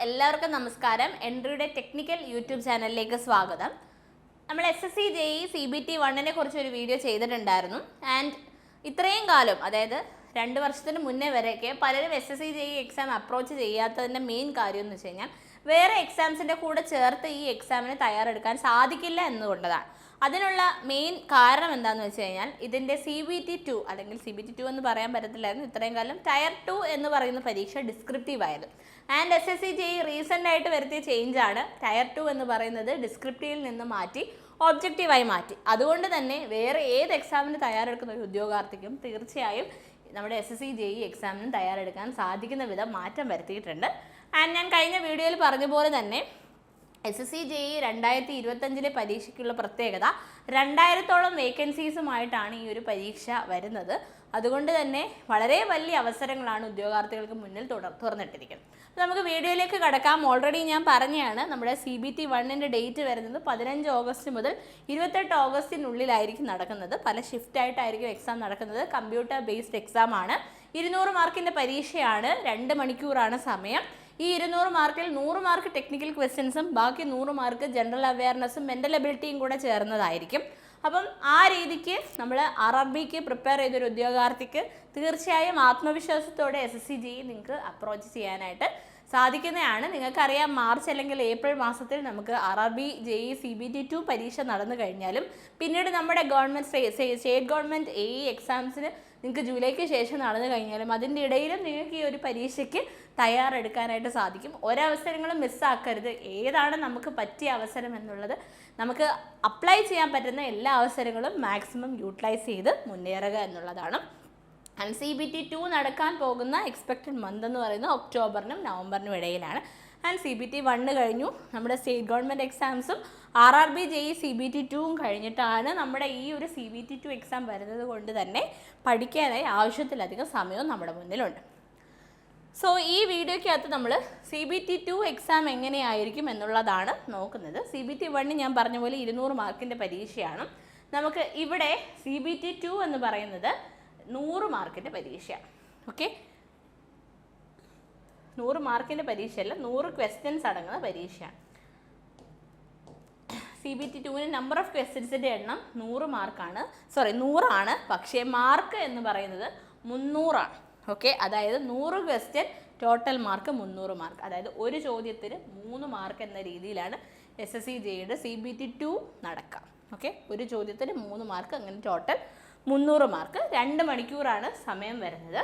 എല്ലാവർക്കും നമസ്കാരം. എൻട്രിയുടെ technical YouTube ചാനലിലേക്ക് സ്വാഗതം. നമ്മൾ SSC JEE CBT 1നെ കുറിച്ച് ഒരു വീഡിയോ ചെയ്തിട്ടുണ്ടായിരുന്നു. ആൻഡ് ഇത്രയും കാലം, അതായത് 2 വർഷത്തിന് മുന്നേ വരെയൊക്കെ പലരും SSC JEE എക്സാം അപ്രോച്ച് ചെയ്യാത്തതിൻ്റെ മെയിൻ കാര്യം എന്ന് വെച്ച് കഴിഞ്ഞാൽ വേറെ എക്സാംസിൻ്റെ കൂടെ ചേർത്ത് ഈ എക്സാമിന് തയ്യാറെടുക്കാൻ സാധിക്കില്ല എന്നുകൊണ്ടതാണ്. അതിനുള്ള മെയിൻ കാരണം എന്താണെന്ന് വെച്ച് കഴിഞ്ഞാൽ ഇതിൻ്റെ CBT 2 അല്ലെങ്കിൽ CBT 2 എന്ന് പറയാൻ പറ്റത്തില്ലായിരുന്നു ഇത്രയും കാലം. ടയർ 2 എന്ന് പറയുന്ന പരീക്ഷ ഡിസ്ക്രിപ്റ്റീവ് ആയത്. ആൻഡ് SSC JEE റീസെൻ്റ് ആയിട്ട് വരുത്തിയ ചേഞ്ചാണ് ടയർ 2 എന്ന് പറയുന്നത് ഡിസ്ക്രിപ്റ്റീവിൽ നിന്ന് മാറ്റി ഒബ്ജക്റ്റീവായി മാറ്റി. അതുകൊണ്ട് തന്നെ വേറെ ഏത് എക്സാമിന് തയ്യാറെടുക്കുന്ന ഒരു ഉദ്യോഗാർത്ഥിക്കും തീർച്ചയായും നമ്മുടെ SSC JEE എക്സാമിന് തയ്യാറെടുക്കാൻ സാധിക്കുന്ന വിധം മാറ്റം വരുത്തിയിട്ടുണ്ട്. ആൻഡ് ഞാൻ കഴിഞ്ഞ വീഡിയോയിൽ പറഞ്ഞ പോലെ തന്നെ SSC JEE 2025 പരീക്ഷയ്ക്കുള്ള പ്രത്യേകത 2000ഓളം വേക്കൻസീസുമായിട്ടാണ് ഈ ഒരു പരീക്ഷ വരുന്നത്. അതുകൊണ്ട് തന്നെ വളരെ വലിയ അവസരങ്ങളാണ് ഉദ്യോഗാർത്ഥികൾക്ക് മുന്നിൽ തുറന്നിട്ടിരിക്കുന്നത്. അപ്പോൾ നമുക്ക് വീഡിയോയിലേക്ക് കടക്കാം. ഓൾറെഡി ഞാൻ പറഞ്ഞതാണ് നമ്മുടെ CBT 1ൻ്റെ ഡേറ്റ് വരുന്നത് 15 ഓഗസ്റ്റ് മുതൽ 28 ഓഗസ്റ്റിനുള്ളിലായിരിക്കും നടക്കുന്നത്. പല ഷിഫ്റ്റായിട്ടായിരിക്കും എക്സാം നടക്കുന്നത്. കമ്പ്യൂട്ടർ ബേസ്ഡ് എക്സാം ആണ്. 200 മാർക്കിൻ്റെ പരീക്ഷയാണ്. 2 മണിക്കൂറാണ് സമയം. ഈ 200 മാർക്കിൽ 100 മാർക്ക് ടെക്നിക്കൽ ക്വസ്റ്റ്യൻസും ബാക്കി 100 മാർക്ക് ജനറൽ അവയർനെസ്സും മെൻ്റൽ എബിലിറ്റിയും കൂടെ ചേർന്നതായിരിക്കും. അപ്പം ആ രീതിക്ക് നമ്മൾ RRBക്ക് പ്രിപ്പയർ ചെയ്തൊരു ഉദ്യോഗാർത്ഥിക്ക് തീർച്ചയായും ആത്മവിശ്വാസത്തോടെ SSC JEE നിങ്ങൾക്ക് അപ്രോച്ച് ചെയ്യാനായിട്ട് സാധിക്കുന്നതാണ്. നിങ്ങൾക്കറിയാം, മാർച്ച് അല്ലെങ്കിൽ ഏപ്രിൽ മാസത്തിൽ നമുക്ക് RRB JEE CBT 2 പരീക്ഷ നടന്നു കഴിഞ്ഞാലും പിന്നീട് നമ്മുടെ സ്റ്റേറ്റ് ഗവൺമെൻറ് AE എക്സാംസിന് നിങ്ങൾക്ക് ജൂലൈക്ക് ശേഷം നടന്നു കഴിഞ്ഞാലും അതിൻ്റെ ഇടയിലും നിങ്ങൾക്ക് ഈ ഒരു പരീക്ഷയ്ക്ക് തയ്യാറെടുക്കാനായിട്ട് സാധിക്കും. ഒരവസരങ്ങളും മിസ്സാക്കരുത്. ഏതാണ് നമുക്ക് പറ്റിയ അവസരം എന്നുള്ളത് നമുക്ക് അപ്ലൈ ചെയ്യാൻ പറ്റുന്ന എല്ലാ അവസരങ്ങളും മാക്സിമം യൂട്ടിലൈസ് ചെയ്ത് മുന്നേറുക എന്നുള്ളതാണ്. ആൻഡ് CBT 2 നടക്കാൻ പോകുന്ന എക്സ്പെക്റ്റഡ് മന്ത് എന്ന് പറയുന്നത് ഒക്ടോബറിനും നവംബറിനും ഇടയിലാണ്. ആൻഡ് CBT 1 കഴിഞ്ഞു. നമ്മുടെ സ്റ്റേറ്റ് ഗവൺമെൻറ് എക്സാംസും RRB JEE CBT 2 കഴിഞ്ഞിട്ടാണ് നമ്മുടെ ഈ ഒരു CBT 2 എക്സാം വരുന്നത് കൊണ്ട് തന്നെ പഠിക്കാനായി ആവശ്യത്തിലധികം സമയവും നമ്മുടെ മുന്നിലുണ്ട്. സോ ഈ വീഡിയോയ്ക്കകത്ത് നമ്മൾ CBT 2 എക്സാം എങ്ങനെയായിരിക്കും എന്നുള്ളതാണ് നോക്കുന്നത്. CBT 1 ഞാൻ പറഞ്ഞ പോലെ 200 മാർക്കിൻ്റെ പരീക്ഷയാണ്. നമുക്ക് ഇവിടെ CBT 2 എന്ന് പറയുന്നത് 100 മാർക്കിൻ്റെ പരീക്ഷയാണ്. ഓക്കെ, 100 മാർക്കിൻ്റെ പരീക്ഷയല്ല, 100 ക്വസ്റ്റ്യൻസ് അടങ്ങുന്ന പരീക്ഷയാണ്. CBT 2ന് നമ്പർ ഓഫ് ക്വസ്റ്റ്യൻസിൻ്റെ എണ്ണം 100 ആണ്. പക്ഷേ മാർക്ക് എന്ന് പറയുന്നത് 300 ആണ്. ഓക്കെ, അതായത് 100 ക്വസ്റ്റ്യൻ ടോട്ടൽ മാർക്ക് 300 മാർക്ക്. അതായത് ഒരു ചോദ്യത്തിന് 3 മാർക്ക് എന്ന രീതിയിലാണ് SSC JEEയുടെ CBT 2 നടക്കുക. ഓക്കെ, ഒരു ചോദ്യത്തിന് 3 മാർക്ക്, അങ്ങനെ ടോട്ടൽ 300 മാർക്ക്. 2 മണിക്കൂറാണ് സമയം വരുന്നത്.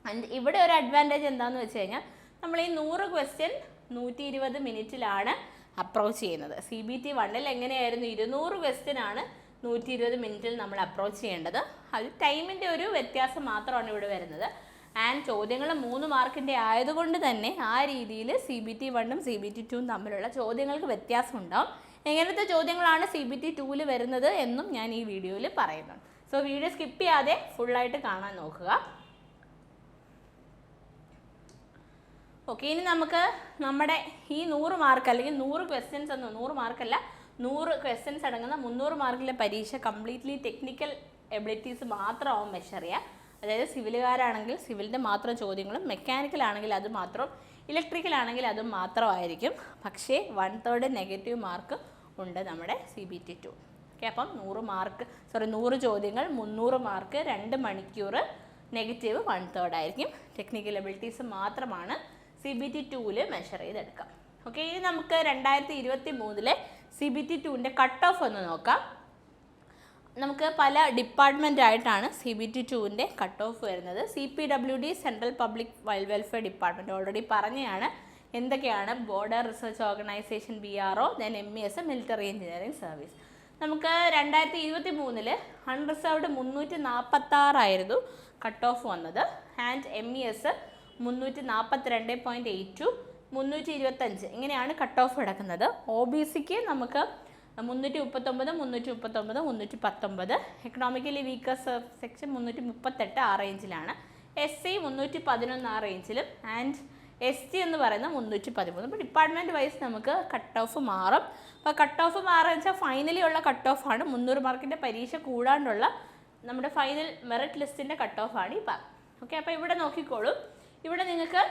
ആൻഡ് ഇവിടെ ഒരു അഡ്വാൻറ്റേജ് എന്താണെന്ന് വെച്ച് കഴിഞ്ഞാൽ നമ്മൾ ഈ 100 ക്വസ്റ്റ്യൻ 120 മിനിറ്റിലാണ് അപ്രോച്ച് ചെയ്യുന്നത്. CBT 1ൽ എങ്ങനെയായിരുന്നു 200 ക്വസ്റ്റ്യൻ ആണ് 120 മിനിറ്റിൽ നമ്മൾ അപ്രോച്ച് ചെയ്യേണ്ടത്. അത് ടൈമിൻ്റെ ഒരു വ്യത്യാസം മാത്രമാണ് ഇവിടെ വരുന്നത്. ആൻഡ് ചോദ്യങ്ങൾ 3 മാർക്കിൻ്റെ ആയതുകൊണ്ട് തന്നെ ആ രീതിയിൽ CBT 1ഉം CBT 2ഉം തമ്മിലുള്ള ചോദ്യങ്ങൾക്ക് വ്യത്യാസം ഉണ്ടാവും. എങ്ങനത്തെ ചോദ്യങ്ങളാണ് CBT 2ൽ വരുന്നത് എന്നും ഞാൻ ഈ വീഡിയോയിൽ പറയുന്നുണ്ട്. സോ വീഡിയോ സ്കിപ്പ് ചെയ്യാതെ ഫുള്ളായിട്ട് കാണാൻ നോക്കുക. ഓക്കെ, ഇനി നമുക്ക് നമ്മുടെ ഈ 100 മാർക്ക് അല്ലെങ്കിൽ 100 ക്വസ്റ്റ്യൻസ് എന്ന് 100 മാർക്കല്ല 100 ക്വസ്റ്റ്യൻസ് അടങ്ങുന്ന 300 മാർക്കിലെ പരീക്ഷ കംപ്ലീറ്റ്ലി ടെക്നിക്കൽ എബിലിറ്റീസ് മാത്രമാവും മെഷർ ചെയ്യുക. അതായത് സിവിലുകാരാണെങ്കിൽ സിവിലിൻ്റെ മാത്രം ചോദ്യങ്ങളും, മെക്കാനിക്കൽ ആണെങ്കിൽ അത് മാത്രം, ഇലക്ട്രിക്കൽ ആണെങ്കിൽ അതും മാത്രമായിരിക്കും. പക്ഷേ 1/3 നെഗറ്റീവ് മാർക്ക് ഉണ്ട് നമ്മുടെ CBT 2. ഓക്കെ, അപ്പം 100 ചോദ്യങ്ങൾ 300 മാർക്ക്, 2 മണിക്കൂർ, നെഗറ്റീവ് 1/3 ആയിരിക്കും. ടെക്നിക്കൽ എബിലിറ്റീസ് മാത്രമാണ് CBT 2ൽ മെഷർ ചെയ്തെടുക്കാം. ഓക്കെ, ഇനി നമുക്ക് 2023 CBT 2ൻ്റെ കട്ട് ഓഫ് ഒന്ന് നോക്കാം. നമുക്ക് പല ഡിപ്പാർട്ട്മെൻറ്റായിട്ടാണ് CBT 2ൻ്റെ കട്ട് ഓഫ് വരുന്നത്. CPWD central public welfare department already പറഞ്ഞതാണ് എന്തൊക്കെയാണ്. Border research organisation BRO, then MES military engineering service. നമുക്ക് 2023 അൺറിസർവ്ഡ് 346 ആയിരുന്നു കട്ട് ഓഫ് വന്നത്. ആൻഡ് MES 342.82, 325 ഇങ്ങനെയാണ് കട്ട് ഓഫ് കിടക്കുന്നത്. OBCക്ക് നമുക്ക് 339, 319, എക്കണോമിക്കലി വീക്കർ സെക്ഷൻ 338 ആ റേഞ്ചിലാണ്. SC 311 ആ റേഞ്ചിലും. ആൻഡ് ST എന്ന് പറയുന്നത് 313. അപ്പോൾ ഡിപ്പാർട്ട്മെൻറ്റ് വൈസ് നമുക്ക് കട്ട് ഓഫ് മാറും. അപ്പോൾ കട്ട് ഓഫ് മാറുക വെച്ചാൽ ഫൈനലി ഉള്ള കട്ട് ഓഫാണ്. 300 മാർക്കിൻ്റെ പരീക്ഷ കൂടാണ്ടുള്ള നമ്മുടെ ഫൈനൽ മെറിറ്റ് ലിസ്റ്റിൻ്റെ കട്ട് ഓഫാണ് ഈ പറഞ്ഞത്. ഓക്കെ, അപ്പോൾ ഇവിടെ നോക്കിക്കോളൂ. ഇവിടെ നിങ്ങൾക്ക്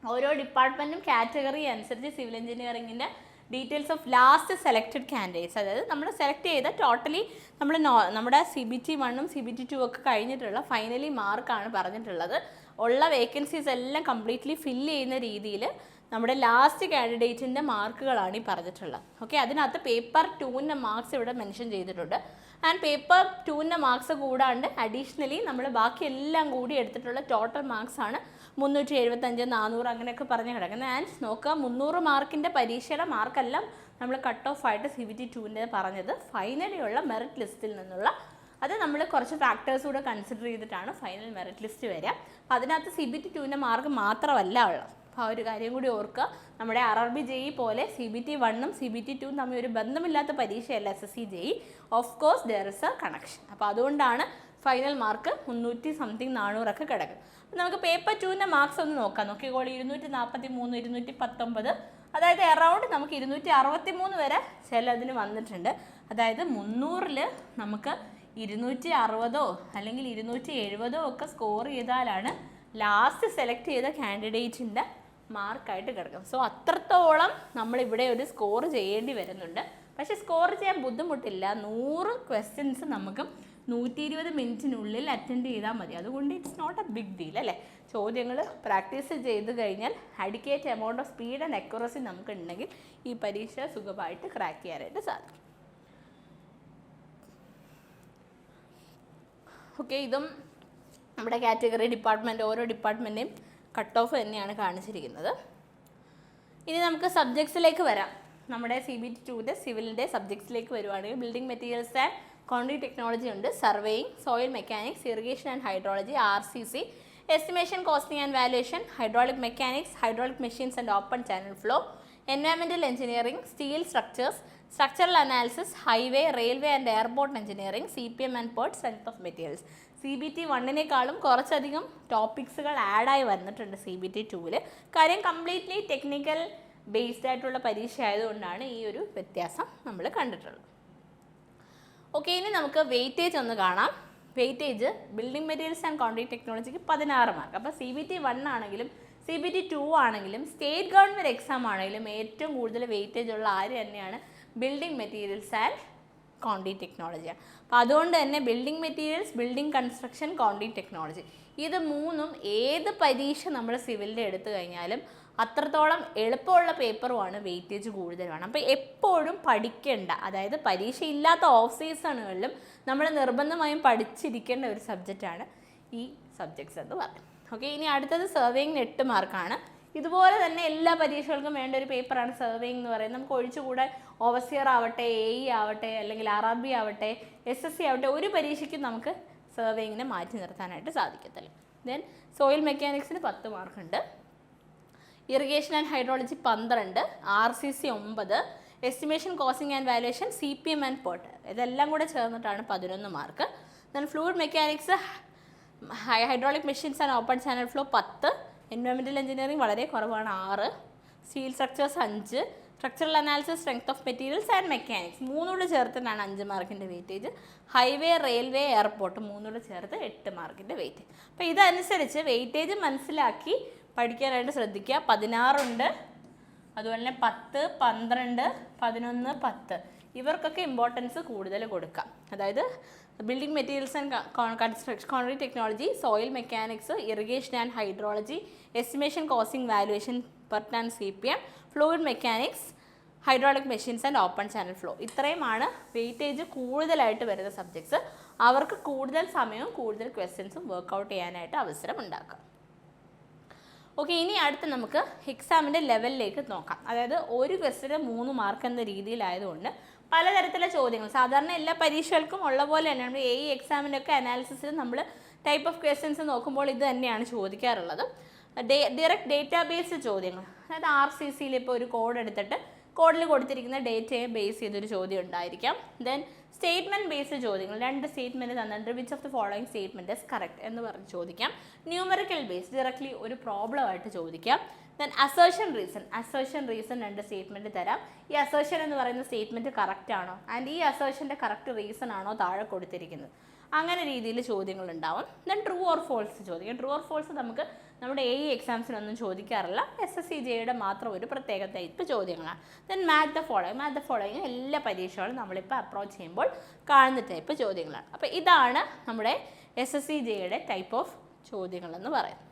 ഓരോ ഡിപ്പാർട്ട്മെൻറ്റും കാറ്റഗറി അനുസരിച്ച് സിവിൽ എഞ്ചിനീയറിങ്ങിൻ്റെ details of last selected candidates, അതായത് നമ്മൾ സെലക്ട് ചെയ്ത ടോട്ടലി നമ്മൾ നമ്മുടെ CBT 1 CBT 2 ഒക്കെ കഴിഞ്ഞിട്ടുള്ള ഫൈനലി മാർക്കാണ് പറഞ്ഞിട്ടുള്ളത്. ഉള്ള വേക്കൻസീസ് എല്ലാം കംപ്ലീറ്റ്ലി ഫില്ല് ചെയ്യുന്ന രീതിയിൽ നമ്മുടെ ലാസ്റ്റ് കാൻഡിഡേറ്റിൻ്റെ മാർക്കുകളാണ് ഈ പറഞ്ഞിട്ടുള്ളത്. ഓക്കെ, അതിനകത്ത് പേപ്പർ 2ൻ്റെ മാർക്സ് ഇവിടെ മെൻഷൻ ചെയ്തിട്ടുണ്ട്. ആൻഡ് പേപ്പർ 2ൻ്റെ മാർക്സ് കൂടാണ്ട് അഡീഷണലി നമ്മൾ ബാക്കി എല്ലാം കൂടി എടുത്തിട്ടുള്ള ടോട്ടൽ മാർക്സ് ആണ് 375, 400 അങ്ങനെയൊക്കെ പറഞ്ഞ് കിടക്കുന്നത്. ആൻഡ് നോക്കുക, 300 മാർക്കിൻ്റെ പരീക്ഷയുടെ മാർക്കെല്ലാം നമ്മൾ കട്ട് ഓഫ് ആയിട്ട് CBT 2ൻ്റെ പറഞ്ഞത് ഫൈനലി ഉള്ള മെറിറ്റ് ലിസ്റ്റിൽ നിന്നുള്ള, അത് നമ്മൾ കുറച്ച് ഫാക്ടേഴ്സ് കൂടെ കൺസിഡർ ചെയ്തിട്ടാണ് ഫൈനൽ മെറിറ്റ് ലിസ്റ്റ് വരിക. അപ്പോൾ അതിനകത്ത് CBT 2ൻ്റെ മാർക്ക് മാത്രമല്ല ഉള്ളത്. അപ്പോൾ ആ ഒരു കാര്യം കൂടി ഓർക്കുക. നമ്മുടെ RRB JEE പോലെ CBT 1 CBT 2 തമ്മിൽ ഒരു ബന്ധമില്ലാത്ത പരീക്ഷയല്ല SSC JEE. Of course there is A connection. അപ്പോൾ അതുകൊണ്ടാണ് ഫൈനൽ മാർക്ക് 300 സംതിങ് 400 കിടക്കും. നമുക്ക് പേപ്പർ 2ൻ്റെ മാർക്സ് ഒന്ന് നോക്കാം. നോക്കിക്കോളൂ, 243, 219, അതായത് അറൗണ്ട് നമുക്ക് 263 വരെ ചിലതിന് വന്നിട്ടുണ്ട്. അതായത് 300-ൽ നമുക്ക് 260 അല്ലെങ്കിൽ 270 ഒക്കെ സ്കോർ ചെയ്താലാണ് ലാസ്റ്റ് സെലക്ട് ചെയ്ത കാൻഡിഡേറ്റിൻ്റെ മാർക്കായിട്ട് കിടക്കും. സോ അത്രത്തോളം നമ്മളിവിടെ ഒരു സ്കോർ ചെയ്യേണ്ടി വരുന്നുണ്ട്. പക്ഷേ സ്കോർ ചെയ്യാൻ ബുദ്ധിമുട്ടില്ല. 100 ക്വസ്റ്റ്യൻസ് നമുക്ക് 120 മിനിറ്റിനുള്ളിൽ അറ്റൻഡ് ചെയ്താൽ മതി. അതുകൊണ്ട് it's not a big deal അല്ലേ. ചോദ്യങ്ങൾ പ്രാക്ടീസ് ചെയ്ത് കഴിഞ്ഞാൽ adequate amount of speed and accuracy നമുക്ക് ഉണ്ടെങ്കിൽ ഈ പരീക്ഷ സുഖമായിട്ട് ക്രാക്ക് ചെയ്യാനായിട്ട് സാധിക്കും. ഓക്കെ, ഇതും നമ്മുടെ കാറ്റഗറി ഡിപ്പാർട്ട്മെൻറ്റ്, ഓരോ ഡിപ്പാർട്ട്മെൻറ്റേയും കട്ട് ഓഫ് തന്നെയാണ് കാണിച്ചിരിക്കുന്നത്. ഇനി നമുക്ക് സബ്ജക്ട്സിലേക്ക് വരാം. നമ്മുടെ CBT 2ൻ്റെ സിവിലിൻ്റെ സബ്ജക്ട്സിലേക്ക് വരുവാണെങ്കിൽ building materials and concrete technology ഉണ്ട്, surveying, soil mechanics, irrigation and hydrology, RCC, estimation, costing and valuation, hydraulic mechanics, hydraulic machines and open channel flow, environmental engineering, steel structures, structural analysis, highway, railway and airport engineering, CPM and PERT, strength of materials. CBT 1-നേക്കാളും കുറച്ചധികം ടോപ്പിക്സുകൾ ആഡായി വന്നിട്ടുണ്ട് CBT 2-ൽ. കാര്യം completely technical based ആയിട്ടുള്ള പരീക്ഷ ആയതുകൊണ്ടാണ് ഈ ഒരു വ്യത്യാസം നമ്മൾ കണ്ടിട്ടുള്ളത്. ഓക്കെ, ഇനി നമുക്ക് വെയിറ്റേജ് ഒന്ന് കാണാം. Weightage building materials and concrete ടെക്നോളജിക്ക് 16 മാർക്ക്. അപ്പോൾ CBT 1 ആണെങ്കിലും CBT 2 ആണെങ്കിലും സ്റ്റേറ്റ് ഗവൺമെൻറ് എക്സാം ആണെങ്കിലും ഏറ്റവും കൂടുതൽ വെയിറ്റേജ് ഉള്ള ആര് തന്നെയാണ് ബിൽഡിംഗ് മെറ്റീരിയൽസ് ആൻഡ് കോൺക്രീറ്റ് ടെക്നോളജിയാണ്. അപ്പോൾ അതുകൊണ്ട് തന്നെ building materials, building construction, concrete technology, ഇത് മൂന്നും ഏത് പരീക്ഷ നമ്മൾ സിവിലിൻ്റെ എടുത്തു കഴിഞ്ഞാലും അത്രത്തോളം എളുപ്പമുള്ള പേപ്പറുമാണ്, വെയിറ്റേജ് കൂടുതലാണ്. അപ്പോൾ എപ്പോഴും പഠിക്കേണ്ട, അതായത് പരീക്ഷ ഇല്ലാത്ത ഓഫ് സീസണുകളിലും നമ്മൾ നിർബന്ധമായും പഠിച്ചിരിക്കേണ്ട ഒരു സബ്ജക്റ്റാണ് ഈ സബ്ജക്ട്സ് എന്ന് പറയുന്നത്. ഓക്കെ, ഇനി അടുത്തത് സർവേയിങ്ങിന് 8 മാർക്കാണ്. ഇതുപോലെ തന്നെ എല്ലാ പരീക്ഷകൾക്കും വേണ്ട ഒരു പേപ്പറാണ് സർവേയിങ് എന്ന് പറയുന്നത്. നമുക്ക് ഒഴിച്ചുകൂടെ ഓവർസിയർ ആവട്ടെ, AE ആവട്ടെ, അല്ലെങ്കിൽ RRB ആവട്ടെ, SSC ആവട്ടെ, ഒരു പരീക്ഷയ്ക്കും നമുക്ക് സർവേയിങ്ങിനെ മാറ്റി നിർത്താനായിട്ട് സാധിക്കത്തില്ല. ദെൻ സോയിൽ മെക്കാനിക്സിന് 10 മാർക്കുണ്ട്, irrigation and hydrology 12, RCC 9, estimation, costing and valuation, CPM and PERT, ഇതെല്ലാം കൂടെ ചേർന്നിട്ടാണ് 11 മാർക്ക്. Then fluid mechanics, hydraulic machines and open channel flow 10, environmental engineering വളരെ കുറവാണ് 6, steel structures 5, structural analysis, strength of materials and mechanics 3 ചേർത്തിട്ടാണ് 5 മാർക്കിൻ്റെ weightage. Highway, railway, airport 3 ചേർത്ത് 8 മാർക്കിൻ്റെ വെയിറ്റേജ്. അപ്പോൾ ഇതനുസരിച്ച് വെയിറ്റേജ് മനസ്സിലാക്കി പഠിക്കാനായിട്ട് ശ്രദ്ധിക്കുക. 16 ഉണ്ട്, അതുപോലെ തന്നെ 10, 12, 11, 10 ഇവർക്കൊക്കെ ഇമ്പോർട്ടൻസ് കൂടുതൽ കൊടുക്കാം. അതായത് building materials and construction, concrete technology, soil mechanics, irrigation and hydrology, estimation, costing, valuation, PERT and CPM, fluid mechanics, hydraulic machines and open channel flow, ഇത്രയുമാണ് വെയിറ്റേജ് കൂടുതലായിട്ട് വരുന്ന സബ്ജക്ട്സ്. അവർക്ക് കൂടുതൽ സമയവും കൂടുതൽ ക്വസ്റ്റ്യൻസും വർക്കൗട്ട് ചെയ്യാനായിട്ട് അവസരം ഉണ്ടാക്കാം. ഓക്കെ, ഇനി അടുത്ത് നമുക്ക് എക്സാമിൻ്റെ ലെവലിലേക്ക് നോക്കാം. അതായത് ഒരു ക്വസ്റ്റിന് 3 മാർക്ക് എന്ന രീതിയിലായതുകൊണ്ട് പലതരത്തിലുള്ള ചോദ്യങ്ങൾ സാധാരണ എല്ലാ പരീക്ഷകൾക്കും ഉള്ള പോലെ തന്നെയാണ്. AE എക്സാമിൻ്റെയൊക്കെ അനാലിസിസിൽ നമ്മൾ ടൈപ്പ് ഓഫ് ക്വസ്റ്റ്യൻസ് നോക്കുമ്പോൾ ഇത് തന്നെയാണ് ചോദിക്കാറുള്ളത്. ഡയറക്റ്റ് ഡേറ്റാബേസ് ചോദ്യങ്ങൾ, അതായത് RCCയിൽ ഇപ്പോൾ ഒരു കോഡ് എടുത്തിട്ട് കോഡിൽ കൊടുത്തിരിക്കുന്ന ഡേറ്റയെ ബേസ് ചെയ്തൊരു ചോദ്യം ഉണ്ടായിരിക്കാം. ദെൻ സ്റ്റേറ്റ്മെൻറ്റ് ബേസ്ഡ് ചോദ്യങ്ങൾ, 2 സ്റ്റേറ്റ്മെൻറ്റ് തന്നിട്ട് which of the following statement is correct എന്ന് പറഞ്ഞ് ചോദിക്കാം. ന്യൂമറിക്കൽ ബേസ്ഡ് ഡയറക്ട്ലി ഒരു പ്രോബ്ലം ആയിട്ട് ചോദിക്കാം. ദെൻ അസേർഷൻ റീസൺ 2 സ്റ്റേറ്റ്മെൻറ്റ് തരാം. ഈ അസേർഷൻ എന്ന് പറയുന്ന സ്റ്റേറ്റ്മെൻറ്റ് കറക്റ്റ് ആണോ, ആൻഡ് ഈ അസേർഷൻ്റെ കറക്റ്റ് റീസൺ ആണോ താഴെ കൊടുത്തിരിക്കുന്നത്, അങ്ങനെ രീതിയിൽ ചോദ്യങ്ങൾ ഉണ്ടാവും. ദെൻ ട്രൂ ഓർ ഫോൾസ് ചോദിക്കാം. ട്രൂ ഓർ ഫോൾസ് നമുക്ക് നമ്മുടെ AE എക്സാംസിനൊന്നും ചോദിക്കാറില്ല. SSCJയുടെ മാത്രം ഒരു പ്രത്യേക ടൈപ്പ് ചോദ്യങ്ങളാണ്. ദെൻ മാച്ച് ദ ഫോളോയിങ് എല്ലാ പരീക്ഷകളും നമ്മളിപ്പോൾ അപ്രോച്ച് ചെയ്യുമ്പോൾ കാണുന്ന ടൈപ്പ് ചോദ്യങ്ങളാണ്. അപ്പോൾ ഇതാണ് നമ്മുടെ SSCJയുടെ ടൈപ്പ് ഓഫ് ചോദ്യങ്ങളെന്ന് പറയുന്നത്.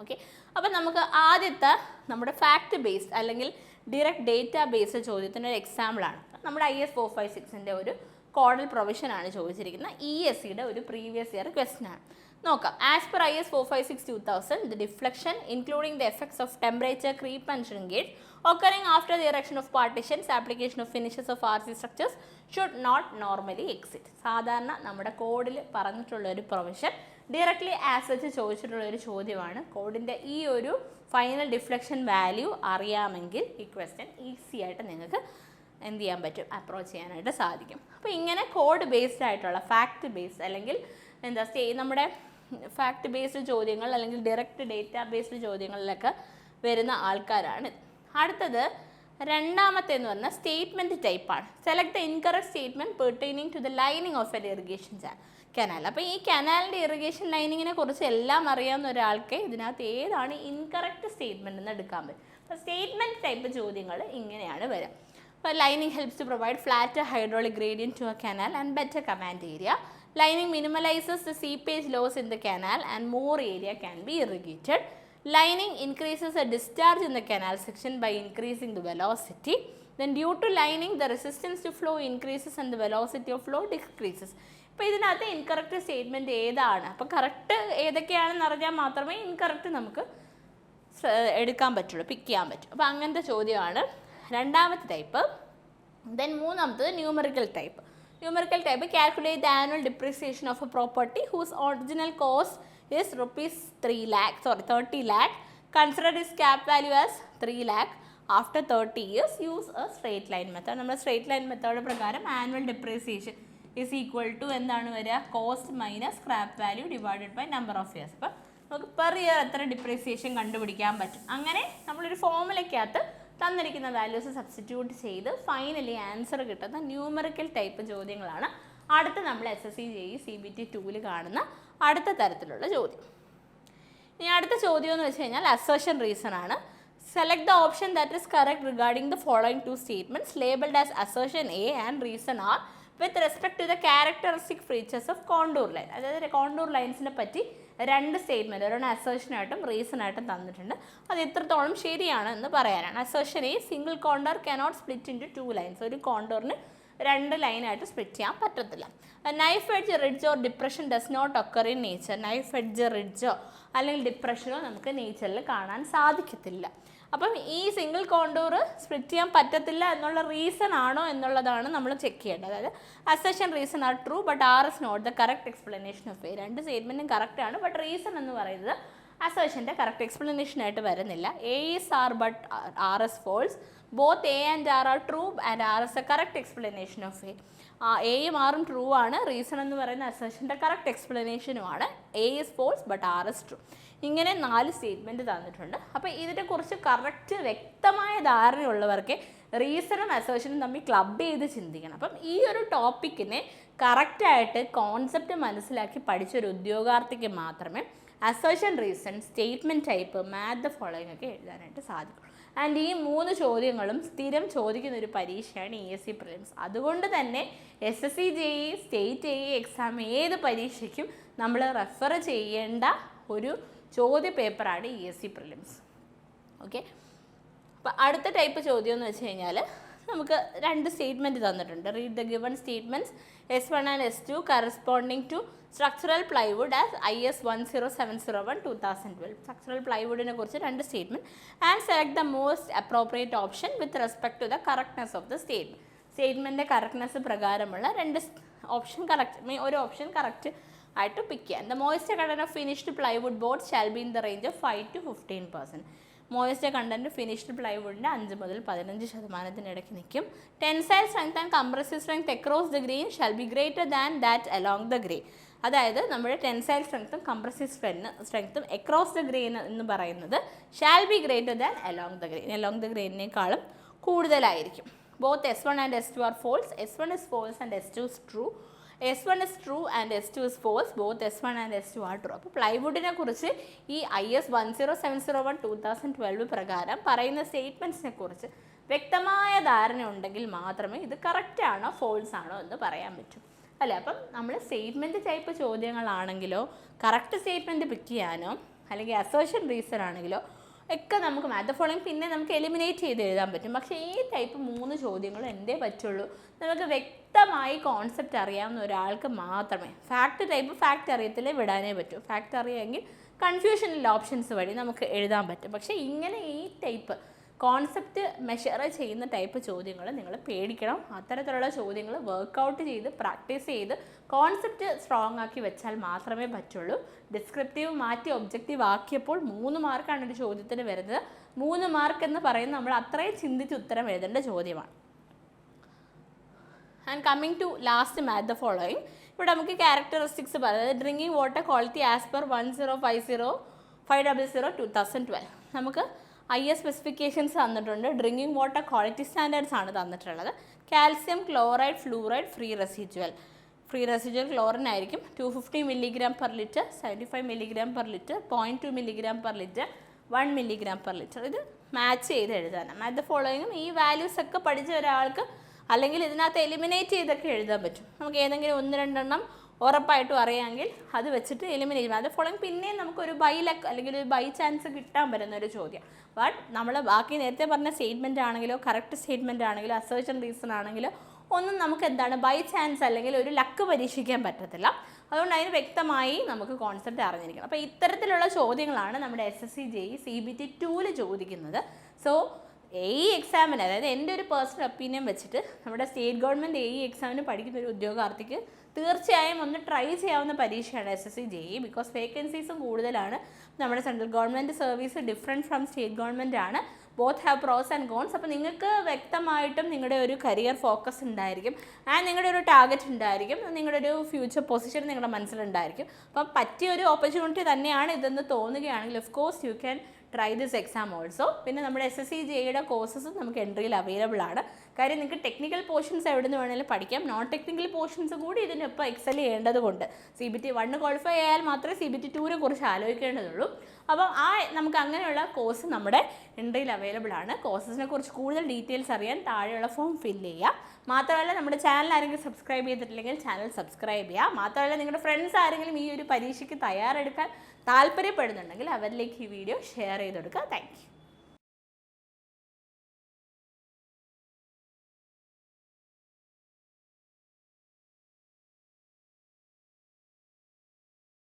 ഓക്കെ, അപ്പോൾ നമുക്ക് ആദ്യത്തെ നമ്മുടെ ഫാക്ട് ബേസ്ഡ് അല്ലെങ്കിൽ ഡിറക്റ്റ് ഡേറ്റ ബേസ്ഡ് ചോദ്യത്തിൻ്റെ ഒരു എക്സാമ്പിളാണ് നമ്മുടെ IS 456ൻ്റെ ഒരു കോഡൽ പ്രൊവിഷനാണ് ചോദിച്ചിരിക്കുന്ന ESCയുടെ ഒരു പ്രീവിയസ് ഇയർ ക്വസ്റ്റ്യൻ ആണ്. നോക്കാം. As per IS 456-2000, the deflection including the effects of temperature creep and shrinkage occurring after the erection of partitions, application of finishes of RC structures should not normally exceed. സാധാരണ നമ്മുടെ കോഡിൽ പറഞ്ഞിട്ടുള്ള ഒരു provision directly as such ചോദിച്ചിട്ടുള്ള ഒരു ചോദ്യമാണ്. കോഡിൻ്റെ ഈ ഒരു ഫൈനൽ ഡിഫ്ലക്ഷൻ വാല്യൂ അറിയാമെങ്കിൽ ഈ ക്വസ്റ്റ്യൻ ഈസി ആയിട്ട് നിങ്ങൾക്ക് എന്ത് ചെയ്യാൻ പറ്റും, അപ്രോച്ച് ചെയ്യാനായിട്ട് സാധിക്കും. അപ്പോൾ ഇങ്ങനെ കോഡ് ബേസ്ഡ് ആയിട്ടുള്ള ഫാക്ട് ബേസ്ഡ് അല്ലെങ്കിൽ എന്താ നമ്മുടെ ഫാക്ട് ബേസ്ഡ് ചോദ്യങ്ങൾ അല്ലെങ്കിൽ ഡയറക്റ്റ് ഡേറ്റ ബേസ്ഡ് ചോദ്യങ്ങളിലൊക്കെ വരുന്ന ആൾക്കാരാണ്. അടുത്തത് രണ്ടാമത്തേന്ന് പറഞ്ഞാൽ സ്റ്റേറ്റ്മെൻറ്റ് ടൈപ്പാണ്. Select the incorrect statement pertaining to the lining of an irrigation canal. അപ്പോൾ ഈ കനാലിൻ്റെ ഇറിഗേഷൻ ലൈനിങ്ങിനെ കുറിച്ച് എല്ലാം അറിയാവുന്ന ഒരാൾക്ക് ഇതിനകത്ത് ഏതാണ് ഇൻകറക്റ്റ് സ്റ്റേറ്റ്മെൻറ്റ് എന്ന് എടുക്കാൻ പറ്റും. അപ്പോൾ സ്റ്റേറ്റ്മെൻറ്റ് ടൈപ്പ് ചോദ്യങ്ങൾ ഇങ്ങനെയാണ് വരിക. അപ്പോൾ lining helps to provide flatter hydraulic gradient to a canal and better command area. Lining minimalizes the seepage loss in the canal and more area can be irrigated. Lining increases the discharge in the canal section by increasing the velocity. Then due to lining, the resistance to flow increases and the velocity of flow decreases. അപ്പോൾ ഇതിനകത്ത് incorrect statement ഏതാണ്, അപ്പോൾ correct ഏതൊക്കെയാണെന്ന് അറിഞ്ഞാൽ മാത്രമേ incorrect നമുക്ക് എടുക്കാൻ പറ്റുള്ളൂ, പിക്ക് ചെയ്യാൻ പറ്റും. അപ്പോൾ അങ്ങനത്തെ ചോദ്യമാണ് രണ്ടാമത്തെ ടൈപ്പ്. ദെൻ മൂന്നാമത്തത് numerical type. Numerical type, calculate the annual depreciation of a property whose original cost is ₹30 lakh. Consider its cap value as 3 lakh. After 30 years, use a straight line method. നമ്മുടെ straight line method പ്രകാരം annual depreciation is equal to എന്താണ് വരിക, cost minus scrap value divided by number of years. അപ്പോൾ നമുക്ക് per year എത്ര depreciation കണ്ടുപിടിക്കാൻ പറ്റും. അങ്ങനെ നമ്മളൊരു ഫോമുലയ്ക്കകത്ത് തന്നിരിക്കുന്ന വാല്യൂസ് സബ്സ്റ്റിറ്റ്യൂട്ട് ചെയ്ത് ഫൈനലി ആൻസർ കിട്ടുന്ന ന്യൂമറിക്കൽ ടൈപ്പ് ചോദ്യങ്ങളാണ് അടുത്ത നമ്മൾ SSC JE CBT 2 കാണുന്ന അടുത്ത തരത്തിലുള്ള ചോദ്യം. ഇനി അടുത്ത ചോദ്യം എന്ന് വെച്ച് കഴിഞ്ഞാൽ അസേർഷൻ റീസൺ ആണ്. Select the option that is correct regarding the following two statements labelled as assertion A and reason R with respect to the characteristic features of contour line. അതായത് കോണ്ടൂർ ലൈൻസിനെ പറ്റി രണ്ട് സ്റ്റേറ്റ്മെൻറ്റ്, ഒരെണ്ണം അസേർഷനായിട്ടും റീസണായിട്ടും തന്നിട്ടുണ്ട്. അത് എത്രത്തോളം ശരിയാണ് എന്ന് പറയാനാണ്. Assertion A, single contour cannot split into 2 lines. ഒരു കോണ്ടോറിന് 2 ലൈനായിട്ട് സ്പ്ലിറ്റ് ചെയ്യാൻ പറ്റത്തില്ല. Knife edge ridge or depression does not occur in nature. Knife edge റിഡ്ജോ അല്ലെങ്കിൽ ഡിപ്രഷനോ നമുക്ക് നേച്ചറിൽ കാണാൻ സാധിക്കത്തില്ല. അപ്പം ഈ സിംഗിൾ കോണ്ടൂർ സ്പ്ലിറ്റ് ചെയ്യാൻ പറ്റത്തില്ല എന്നുള്ള റീസൺ ആണോ എന്നുള്ളതാണ് നമ്മൾ ചെക്ക് ചെയ്യേണ്ടത്. അതായത് assertion reason are true but R is not the correct explanation of A. രണ്ട് സ്റ്റേറ്റ്മെൻറ്റും കറക്റ്റ് ആണ്, ബട്ട് റീസൺ എന്ന് പറയുന്നത് അസേർഷൻ്റെ കറക്റ്റ് എക്സ്പ്ലനേഷൻ ആയിട്ട് വരുന്നില്ല. A is R but R is false. Both A and R are true and R is the correct explanation of A. എയും ആറും true ആണ്, റീസൺ എന്ന് പറയുന്ന അസേർഷൻ്റെ correct എക്സ്പ്ലനേഷനുമാണ്. A is false but R is true. ഇങ്ങനെ 4 statement തന്നിട്ടുണ്ട്. അപ്പോൾ ഇതിനെക്കുറിച്ച് correct വ്യക്തമായ ധാരണയുള്ളവർക്ക് റീസണും അസേർഷനും തമ്മിൽ ക്ലബ് ചെയ്ത് ചിന്തിക്കണം. അപ്പം ഈ ഒരു ടോപ്പിക്കിനെ കറക്റ്റായിട്ട് കോൺസെപ്റ്റ് മനസ്സിലാക്കി പഠിച്ചൊരു ഉദ്യോഗാർത്ഥിക്ക് മാത്രമേ assertion, reason, statement type, match the following ഒക്കെ എഴുതാനായിട്ട് സാധിക്കും. ആൻഡ് ഈ 3 ചോദ്യങ്ങളും സ്ഥിരം ചോദിക്കുന്ന ഒരു പരീക്ഷയാണ് ESC പ്രിലിംസ്. അതുകൊണ്ട് തന്നെ SSC JE, state JE exam ഏത് പരീക്ഷയ്ക്കും നമ്മൾ റെഫർ ചെയ്യേണ്ട ഒരു ചോദ്യ പേപ്പറാണ് ESC പ്രിലിംസ്. ഓക്കെ, അപ്പോൾ അടുത്ത ടൈപ്പ് ചോദ്യം എന്ന് വെച്ച് കഴിഞ്ഞാൽ നമുക്ക് 2 സ്റ്റേറ്റ്മെൻറ്റ് തന്നിട്ടുണ്ട്. Read the given statements S1 and S2 corresponding to structural plywood as IS 10701 2012. Structural പ്ലൈവുഡിനെ കുറിച്ച് 2 statement and select the most appropriate option with respect to the correctness of the statement. സ്റ്റേറ്റ്മെൻറ്റിൻ്റെ correctness പ്രകാരമുള്ള 2 option correct, ഒരു option correct ആയിട്ട് pick ചെയ്യാം. The moisture content of finished plywood board shall be in the range of 5 to 15%. Moisture content finished പ്ലൈവുഡിൻ്റെ 5 മുതൽ 15% ഇടയ്ക്ക് നിൽക്കും. Tensile strength and compressive strength across the grain shall be greater than that along the grain. അതായത് നമ്മുടെ tensile സ്ട്രെങ്ത്തും compressive സ്ട്രെങ്ത്തും across the grain എന്ന് പറയുന്നത് shall be greater than along the grain. Along the ഗ്രെയിനേക്കാളും കൂടുതലായിരിക്കും. Both S1 and S2 are false. S1 is false and S2 is true. S1 is true and S2 is false. Both S1 and S2 are true. അപ്പോൾ പ്ലൈവുഡിനെ കുറിച്ച് ഈ IS 10701/2012 പ്രകാരം പറയുന്ന സ്റ്റേറ്റ്മെൻറ്റ്സിനെ കുറിച്ച് വ്യക്തമായ ധാരണ ഉണ്ടെങ്കിൽ മാത്രമേ ഇത് കറക്റ്റ് ആണോ ഫോൾസ് ആണോ എന്ന് പറയാൻ പറ്റൂ അല്ലേ. അപ്പം നമ്മൾ സ്റ്റേറ്റ്മെൻറ്റ് ടൈപ്പ് ചോദ്യങ്ങളാണെങ്കിലോ കറക്റ്റ് സ്റ്റേറ്റ്മെൻറ്റ് പിക്ക് ചെയ്യാനോ അല്ലെങ്കിൽ അസേർഷൻ റീസൺ ആണെങ്കിലോ ഒക്കെ നമുക്ക് മാത്ത് ഫോളോയിങ് പിന്നെ നമുക്ക് എലിമിനേറ്റ് ചെയ്ത് എഴുതാൻ പറ്റും. പക്ഷേ ഈ ടൈപ്പ് 3 ചോദ്യങ്ങളും എന്തേ പറ്റുള്ളൂ, നമുക്ക് വ്യക്തമായി കോൺസെപ്റ്റ് അറിയാവുന്ന ഒരാൾക്ക് മാത്രമേ. ഫാക്റ്റ് അറിയത്തില്ലേ വിടാനേ പറ്റൂ. ഫാക്റ്റ് അറിയാമെങ്കിൽ കൺഫ്യൂഷനില്ല ഓപ്ഷൻസ് വഴി നമുക്ക് എഴുതാൻ പറ്റും. പക്ഷേ ഇങ്ങനെ ഈ ടൈപ്പ് കോൺസെപ്റ്റ് മെഷർ ചെയ്യുന്ന ടൈപ്പ് ചോദ്യങ്ങൾ നിങ്ങൾ പേടിക്കണം. അത്തരത്തിലുള്ള ചോദ്യങ്ങൾ വർക്കൗട്ട് ചെയ്ത് പ്രാക്ടീസ് ചെയ്ത് കോൺസെപ്റ്റ് സ്ട്രോങ് ആക്കി വെച്ചാൽ മാത്രമേ പറ്റുള്ളൂ. ഡിസ്ക്രിപ്റ്റീവ് മാറ്റി ഒബ്ജക്റ്റീവ് ആക്കിയപ്പോൾ 3 മാർക്കാണ് ഒരു ചോദ്യത്തിന് വരുന്നത്. 3 മാർക്ക് എന്ന് പറയുന്നത് നമ്മൾ അത്രയും ചിന്തിച്ച് ഉത്തരം എഴുതേണ്ട ചോദ്യമാണ്. And coming to last match the following. ഇവിടെ നമുക്ക് ക്യാരക്ടറിസ്റ്റിക്സ് പറയുന്നത് drinking water quality as per 1050500/2012 നമുക്ക് IS സ്പെസിഫിക്കേഷൻസ് തന്നിട്ടുണ്ട്. ഡ്രിങ്കിങ് വാട്ടർ ക്വാളിറ്റി സ്റ്റാൻഡേർഡ്സ് ആണ് തന്നിട്ടുള്ളത്. Calcium chloride fluoride free residual chlorine ആയിരിക്കും 250 mg/L, 75 mg/L, 0.2 mg/L, 1 mg/L. ഇത് മാച്ച് ചെയ്ത് എഴുതാനാണ്. മാത്ത് ഫോളോയിങ്ങും ഈ വാല്യൂസ് ഒക്കെ പഠിച്ച ഒരാൾക്ക് അല്ലെങ്കിൽ ഇതിനകത്ത് എലിമിനേറ്റ് ചെയ്തൊക്കെ എഴുതാൻ പറ്റും. നമുക്ക് ഏതെങ്കിലും 1-2 എണ്ണം ഉറപ്പായിട്ടും അറിയാമെങ്കിൽ അത് വെച്ചിട്ട് എലിമിനേറ്റ് ചെയ്യും. അത് ഫോളോയിങ് പിന്നെയും നമുക്കൊരു ബൈ ലക്ക് അല്ലെങ്കിൽ ഒരു ബൈ ചാൻസ് കിട്ടാൻ പറ്റുന്ന ഒരു ചോദ്യം. ബട്ട് നമ്മൾ ബാക്കി നേരത്തെ പറഞ്ഞ സ്റ്റേറ്റ്മെൻറ്റ് ആണെങ്കിലോ കറക്റ്റ് സ്റ്റേറ്റ്മെൻറ്റ് ആണെങ്കിലോ അസേർഷൻ റീസൺ ആണെങ്കിലോ ഒന്നും നമുക്ക് എന്താണ് ബൈ ചാൻസ് അല്ലെങ്കിൽ ഒരു ലക്ക് പരീക്ഷിക്കാൻ പറ്റത്തില്ല. അതുകൊണ്ട് അതിന് വ്യക്തമായി നമുക്ക് കോൺസെപ്റ്റ് അറിഞ്ഞിരിക്കണം. അപ്പോൾ ഇത്തരത്തിലുള്ള ചോദ്യങ്ങളാണ് നമ്മുടെ SSC JEE CBT 2 ചോദിക്കുന്നത്. സോ AE എക്സാമിന്, അതായത് എൻ്റെ ഒരു പേഴ്സണൽ ഒപ്പീനിയൻ വെച്ചിട്ട് നമ്മുടെ സ്റ്റേറ്റ് ഗവൺമെൻറ് AE എക്സാമിന് പഠിക്കുന്ന ഒരു ഉദ്യോഗാർത്ഥിക്ക് തീർച്ചയായും ഒന്ന് ട്രൈ ചെയ്യാവുന്ന പരീക്ഷയാണ് SSC JEE. ബിക്കോസ് വേക്കൻസീസും കൂടുതലാണ്. നമ്മുടെ central government service different from state government ആണ്. Both have pros and cons. അപ്പോൾ നിങ്ങൾക്ക് വ്യക്തമായിട്ടും നിങ്ങളുടെ ഒരു കരിയർ ഫോക്കസ് ഉണ്ടായിരിക്കും ആൻഡ് നിങ്ങളുടെ ഒരു ടാർഗറ്റ് ഉണ്ടായിരിക്കും, നിങ്ങളുടെ ഒരു ഫ്യൂച്ചർ പൊസിഷൻ നിങ്ങളുടെ മനസ്സിലുണ്ടായിരിക്കും. അപ്പം പറ്റിയൊരു ഓപ്പർച്യൂണിറ്റി തന്നെയാണ് ഇതെന്ന് തോന്നുകയാണെങ്കിൽ of course you can try this exam also. പിന്നെ നമ്മുടെ SSC JEEയുടെ കോഴ്സസും നമുക്ക് എൻട്രിയിൽ അവൈലബിൾ ആണ്. കാര്യം നിങ്ങൾക്ക് ടെക്നിക്കൽ പോർഷൻസ് എവിടെ നിന്ന് വേണമെങ്കിലും പഠിക്കാം. നോൺ ടെക്നിക്കൽ പോർഷൻസ് കൂടി ഇതിനൊപ്പം എക്സൽ ചെയ്യേണ്ടതുകൊണ്ട് CBT 1 ക്വാളിഫൈ ആയാൽ മാത്രമേ CBT 2നെ കുറിച്ച് ആലോചിക്കേണ്ടതുള്ളൂ. അപ്പം നമുക്ക് അങ്ങനെയുള്ള കോഴ്സ് നമ്മുടെ എൻട്രിയിൽ അവൈലബിൾ ആണ്. കോഴ്സസിനെ കുറിച്ച് കൂടുതൽ ഡീറ്റെയിൽസ് അറിയാൻ താഴെയുള്ള ഫോം ഫില്ല് ചെയ്യുക. മാത്രമല്ല നമ്മുടെ ചാനൽ ആരെങ്കിലും സബ്സ്ക്രൈബ് ചെയ്തിട്ടില്ലെങ്കിൽ ചാനൽ സബ്സ്ക്രൈബ് ചെയ്യുക. മാത്രമല്ല നിങ്ങളുടെ ഫ്രണ്ട്സ് ആരെങ്കിലും ഈ ഒരു പരീക്ഷയ്ക്ക് തയ്യാറെടുക്കാൻ താല്പര്യപ്പെടുന്നുണ്ടെങ്കിൽ അവരിലേക്ക് ഈ വീഡിയോ ഷെയർ ചെയ്ത് കൊടുക്കുക. Thank you.